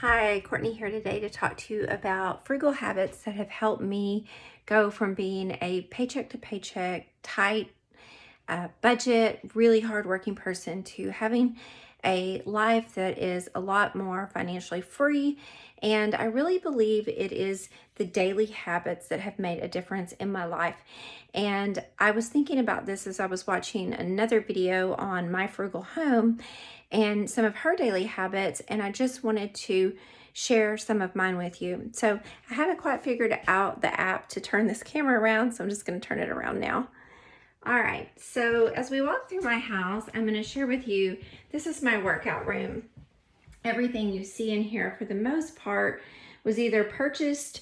Hi, Courtney here today to talk to you about frugal habits that have helped me go from being a paycheck to paycheck, tight budget, really hardworking person to having a life that is a lot more financially free. And I really believe it is the daily habits that have made a difference in my life. And I was thinking about this as I was watching another video on My Frugal Home and some of her daily habits, and I just wanted to share some of mine with you. So I haven't quite figured out the app to turn this camera around, so I'm just going to turn it around now. All right, so as we walk through my house, I'm going to share with you, this is my workout room. Everything you see in here, for the most part, was either purchased,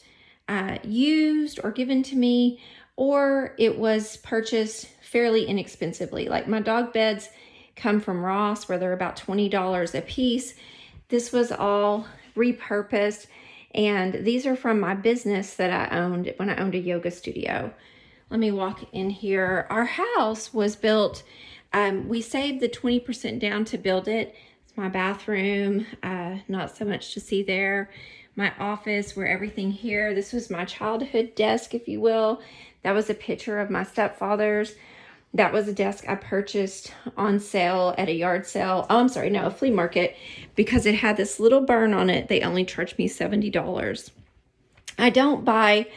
used, or given to me, or it was purchased fairly inexpensively. Like my dog beds come from Ross, where they're about $20 a piece. This was all repurposed, and these are from my business that I owned when I owned a yoga studio. Let me walk in here. Our house was built, we saved the 20% down to build it. It's my bathroom, not so much to see there. My office, where everything here, this was my childhood desk, if you will. That was a picture of my stepfather's. That was a desk I purchased on sale at a yard sale. Oh, I'm sorry, no, a flea market, because it had this little burn on it. They only charged me $70. I don't buy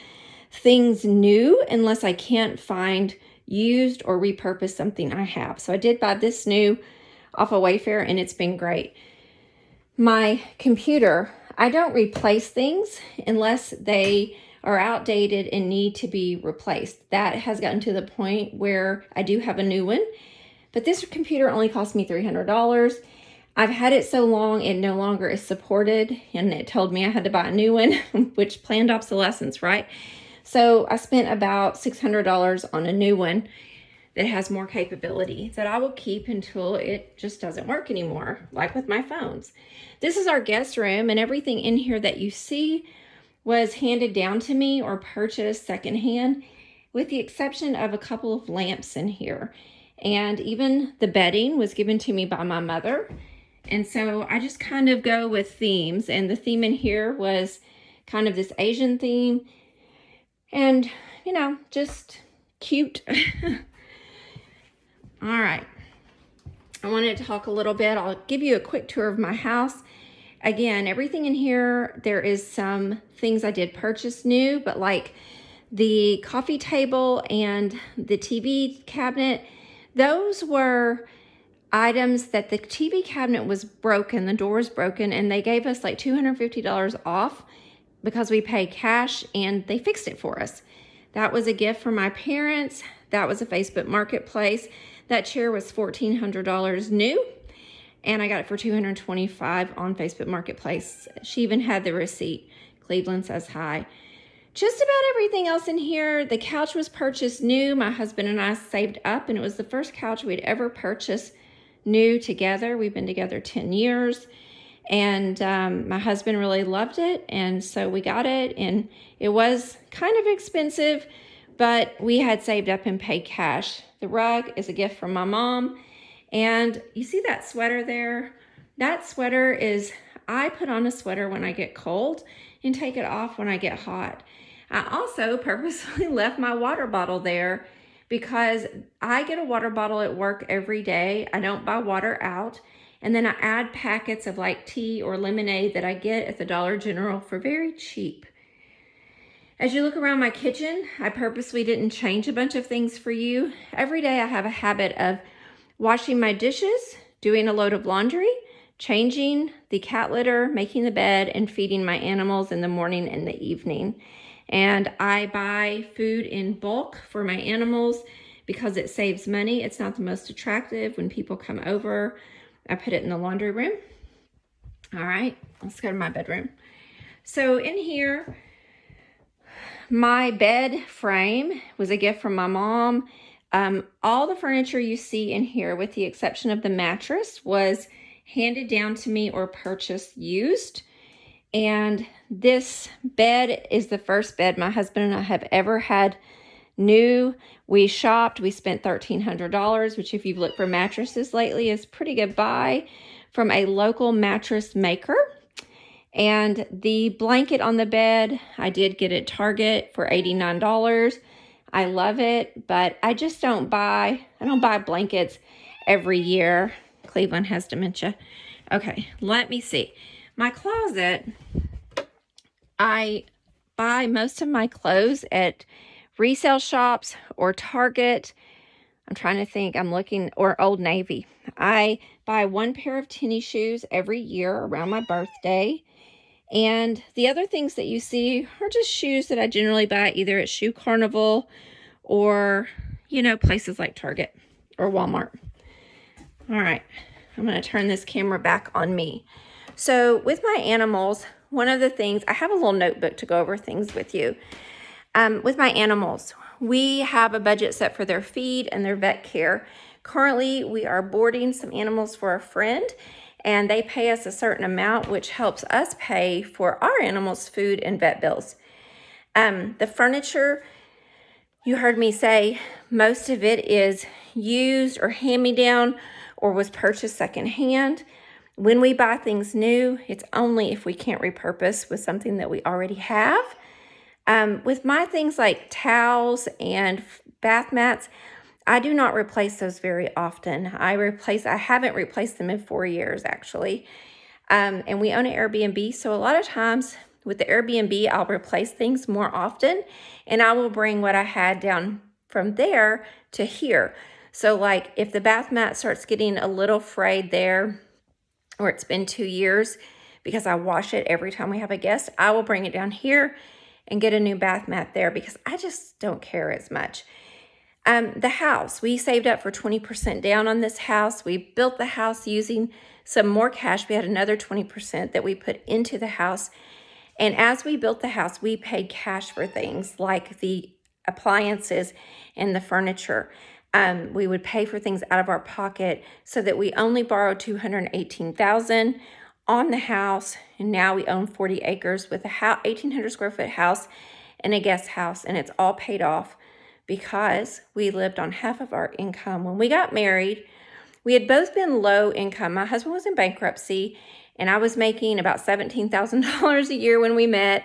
things new unless I can't find used or repurpose something I have. So I did buy this new off of Wayfair, and it's been great. My computer, I don't replace things unless they are outdated and need to be replaced. That has gotten to the point where I do have a new one, but this computer only cost me $300. I've had it so long it no longer is supported, and it told me I had to buy a new one, which planned obsolescence, right? So I spent about $600 on a new one that has more capability that I will keep until it just doesn't work anymore, like with my phones. This is our guest room, and everything in here that you see was handed down to me or purchased secondhand, with the exception of a couple of lamps in here. And even the bedding was given to me by my mother. And so I just kind of go with themes, and the theme in here was kind of this Asian theme, and just cute. All right, I wanted to talk a little bit. I'll give you a quick tour of my house. Again, everything in here, there is some things I did purchase new, but like the coffee table and the TV cabinet, those were items that the TV cabinet was broken, the door was broken, and they gave us like $250 off because we paid cash, and they fixed it for us. That was a gift from my parents. That was a Facebook Marketplace. That chair was $1,400 new, and I got it for $225 on Facebook Marketplace. She even had the receipt. Cleveland says hi. Just about everything else in here. The couch was purchased new. My husband and I saved up, and it was the first couch we'd ever purchased new together. We've been together 10 years. And my husband really loved it, and so we got it, and it was kind of expensive, but we had saved up and paid cash. The rug is a gift from my mom, and you see that sweater there? That sweater is, I put on a sweater when I get cold and take it off when I get hot. I also purposely left my water bottle there because I get a water bottle at work every day. I don't buy water out. And then I add packets of like tea or lemonade that I get at the Dollar General for very cheap. As you look around my kitchen, I purposely didn't change a bunch of things for you. Every day I have a habit of washing my dishes, doing a load of laundry, changing the cat litter, making the bed, and feeding my animals in the morning and the evening. And I buy food in bulk for my animals because it saves money. It's not the most attractive when people come over. I put it in the laundry room. All right, let's go to my bedroom. So in here, my bed frame was a gift from my mom. All the furniture you see in here, with the exception of the mattress, was handed down to me or purchased used. And this bed is the first bed my husband and I have ever had new. We shopped, we spent $1,300, which if you've looked for mattresses lately is pretty good buy from a local mattress maker. And the blanket on the bed, I did get at Target for $89. I love it, but I just don't buy blankets every year. Cleveland has dementia. Okay, let me see. My closet, I buy most of my clothes at resale shops or Target. I'm trying to think, or Old Navy. I buy one pair of tennis shoes every year around my birthday. And the other things that you see are just shoes that I generally buy either at Shoe Carnival or, places like Target or Walmart. All right, I'm going to turn this camera back on me. So with my animals, one of the things, I have a little notebook to go over things with you. With my animals, we have a budget set for their feed and their vet care. Currently, we are boarding some animals for a friend, and they pay us a certain amount, which helps us pay for our animals' food and vet bills. The furniture, you heard me say, most of it is used or hand-me-down or was purchased secondhand. When we buy things new, it's only if we can't repurpose with something that we already have. With my things like towels and bath mats, I do not replace those very often. I haven't replaced them in 4 years, actually. And we own an Airbnb, so a lot of times with the Airbnb, I'll replace things more often, and I will bring what I had down from there to here. So like if the bath mat starts getting a little frayed there, or it's been 2 years, because I wash it every time we have a guest, I will bring it down here and get a new bath mat there because I just don't care as much. The house, we saved up for 20% down on this house. We built the house using some more cash. We had another 20% that we put into the house. And as we built the house, we paid cash for things like the appliances and the furniture. We would pay for things out of our pocket so that we only borrowed $218,000 on the house, and now we own 40 acres with a 1,800 square foot house and a guest house, and it's all paid off because we lived on half of our income. When we got married, we had both been low income. My husband was in bankruptcy, and I was making about $17,000 a year when we met.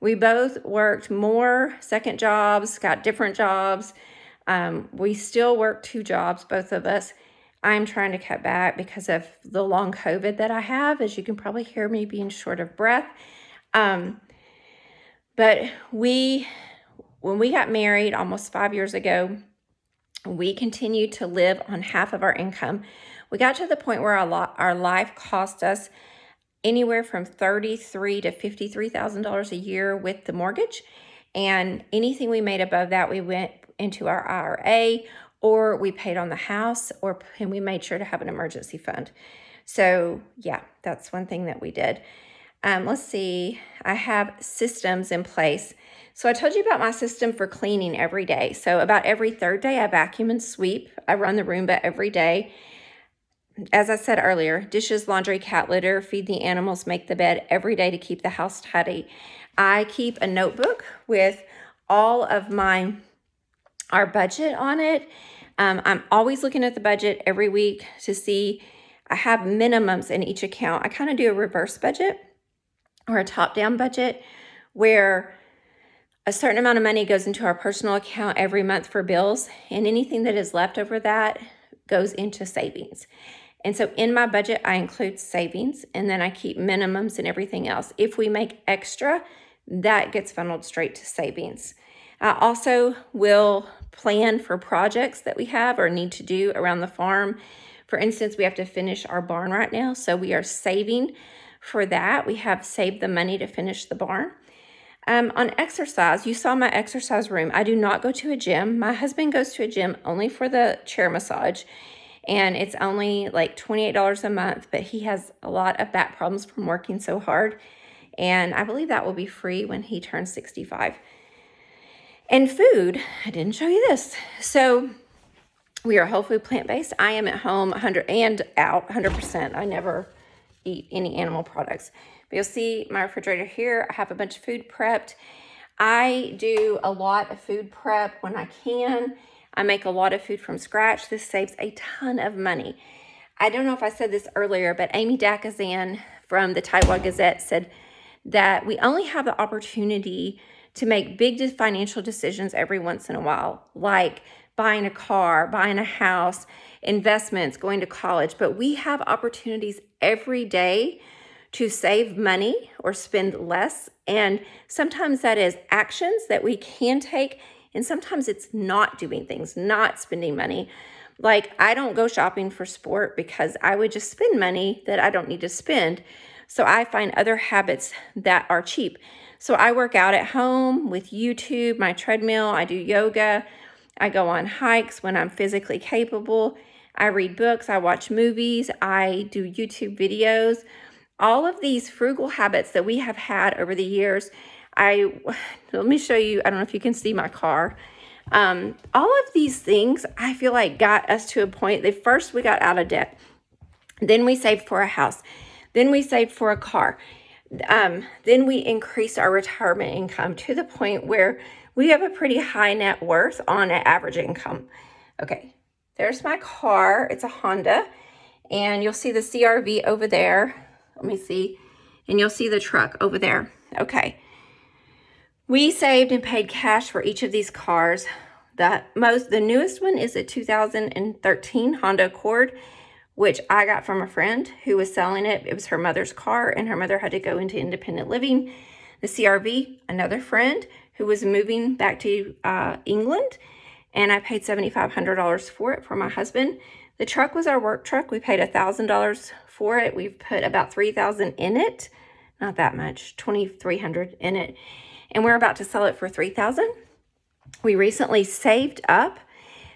We both worked more second jobs, got different jobs. We still work 2 jobs, both of us. I'm trying to cut back because of the long COVID that I have, as you can probably hear me being short of breath. But when we got married almost 5 years ago, we continued to live on half of our income. We got to the point where our life cost us anywhere from $33,000 to $53,000 a year with the mortgage. And anything we made above that, we went into our IRA, or we paid on the house, and we made sure to have an emergency fund. So yeah, that's one thing that we did. Let's see, I have systems in place. So I told you about my system for cleaning every day. So about every 3rd day, I vacuum and sweep. I run the Roomba every day. As I said earlier, dishes, laundry, cat litter, feed the animals, make the bed every day to keep the house tidy. I keep a notebook with all of our budget on it. I'm always looking at the budget every week to see. I have minimums in each account. I kind of do a reverse budget or a top-down budget where a certain amount of money goes into our personal account every month for bills, and anything that is left over that goes into savings. And so in my budget, I include savings, and then I keep minimums and everything else. If we make extra, that gets funneled straight to savings. I also will plan for projects that we have or need to do around the farm. For instance, we have to finish our barn right now, so we are saving for that. We have saved the money to finish the barn. On exercise, you saw my exercise room. I do not go to a gym. My husband goes to a gym only for the chair massage, and it's only like $28 a month, but he has a lot of back problems from working so hard, and I believe that will be free when he turns 65. And food, I didn't show you this. So we are whole food plant-based. I am at home 100 and out 100%. I never eat any animal products. But you'll see my refrigerator here. I have a bunch of food prepped. I do a lot of food prep when I can. I make a lot of food from scratch. This saves a ton of money. I don't know if I said this earlier, but Amy Dakazan from the Tightwad Gazette said, that we only have the opportunity to make big financial decisions every once in a while, like buying a car, buying a house, investments, going to college. But we have opportunities every day to save money or spend less. And sometimes that is actions that we can take. And sometimes it's not doing things, not spending money. Like, I don't go shopping for sport because I would just spend money that I don't need to spend. So I find other habits that are cheap. So I work out at home with YouTube, my treadmill. I do yoga. I go on hikes when I'm physically capable. I read books. I watch movies. I do YouTube videos. All of these frugal habits that we have had over the years. Let me show you. I don't know if you can see my car. All of these things, I feel like, got us to a point that first we got out of debt. Then we saved for a house. Then we saved for a car. Then we increased our retirement income to the point where we have a pretty high net worth on an average income. Okay, there's my car. It's a Honda. And you'll see the CRV over there. Let me see. And you'll see the truck over there. Okay. We saved and paid cash for each of these cars. The newest one is a 2013 Honda Accord, which I got from a friend who was selling it. It was her mother's car, and her mother had to go into independent living. The CRV, another friend who was moving back to England, and I paid $7,500 for it for my husband. The truck was our work truck. We paid $1,000 for it. We've put about $3,000 in it. Not that much, $2,300 in it. And we're about to sell it for $3,000. We recently saved up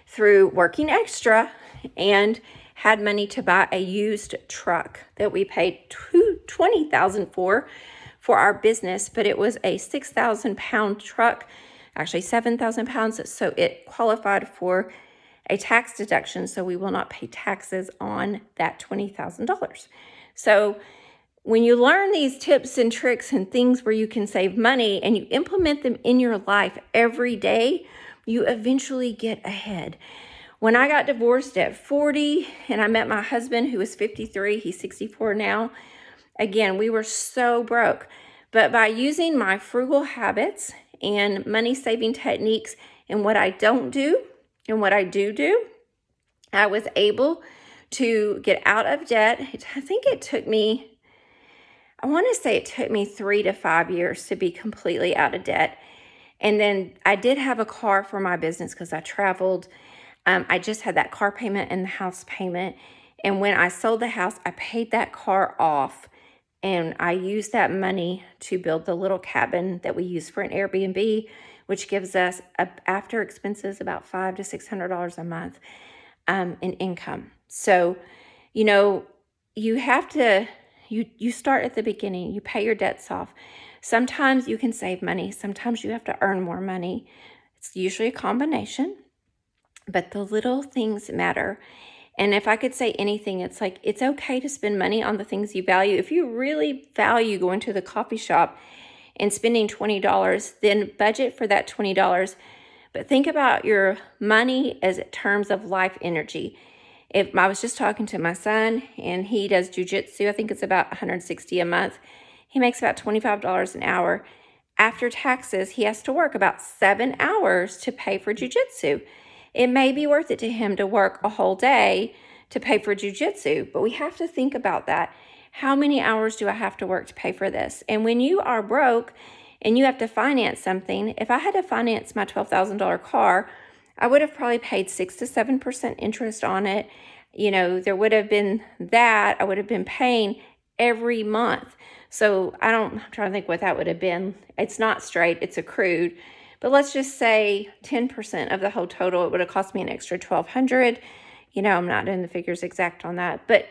through working extra and had money to buy a used truck that we paid $20,000 for our business, but it was a 6,000 pound truck, actually 7,000 pounds. So it qualified for a tax deduction. So we will not pay taxes on that $20,000. So when you learn these tips and tricks and things where you can save money and you implement them in your life every day, you eventually get ahead. When I got divorced at 40 and I met my husband who was 53, he's 64 now, again, we were so broke. But by using my frugal habits and money saving techniques and what I don't do and what I do, I was able to get out of debt. I think it took me, I want to say it took me 3 to 5 years to be completely out of debt. And then I did have a car for my business because I traveled. I just had that car payment and the house payment. And when I sold the house, I paid that car off. And I used that money to build the little cabin that we use for an Airbnb, which gives us, after expenses, about $500 to $600 a month in income. So, you have to, you start at the beginning. You pay your debts off. Sometimes you can save money. Sometimes you have to earn more money. It's usually a combination. But the little things matter. And if I could say anything, it's like, it's okay to spend money on the things you value. If you really value going to the coffee shop and spending $20, then budget for that $20. But think about your money as terms of life energy. If I was just talking to my son and he does jujitsu, I think it's about $160 a month. He makes about $25 an hour. After taxes, he has to work about 7 hours to pay for jujitsu. It may be worth it to him to work a whole day to pay for jujitsu, but we have to think about that. How many hours do I have to work to pay for this? And when you are broke and you have to finance something, if I had to finance my $12,000 car, I would have probably paid 6 to 7% interest on it. There would have been that. I would have been paying every month. So I'm trying to think what that would have been. It's not straight, it's accrued. But let's just say 10% of the whole total, it would have cost me an extra $1,200. I'm not doing the figures exact on that. But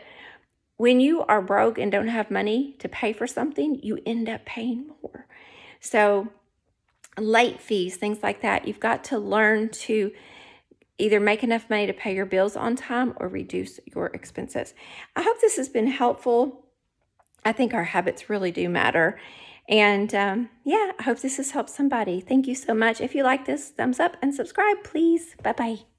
when you are broke and don't have money to pay for something, you end up paying more. So late fees, things like that, you've got to learn to either make enough money to pay your bills on time or reduce your expenses. I hope this has been helpful. I think our habits really do matter. And I hope this has helped somebody. Thank you so much. If you like this, thumbs up and subscribe, please. Bye-bye.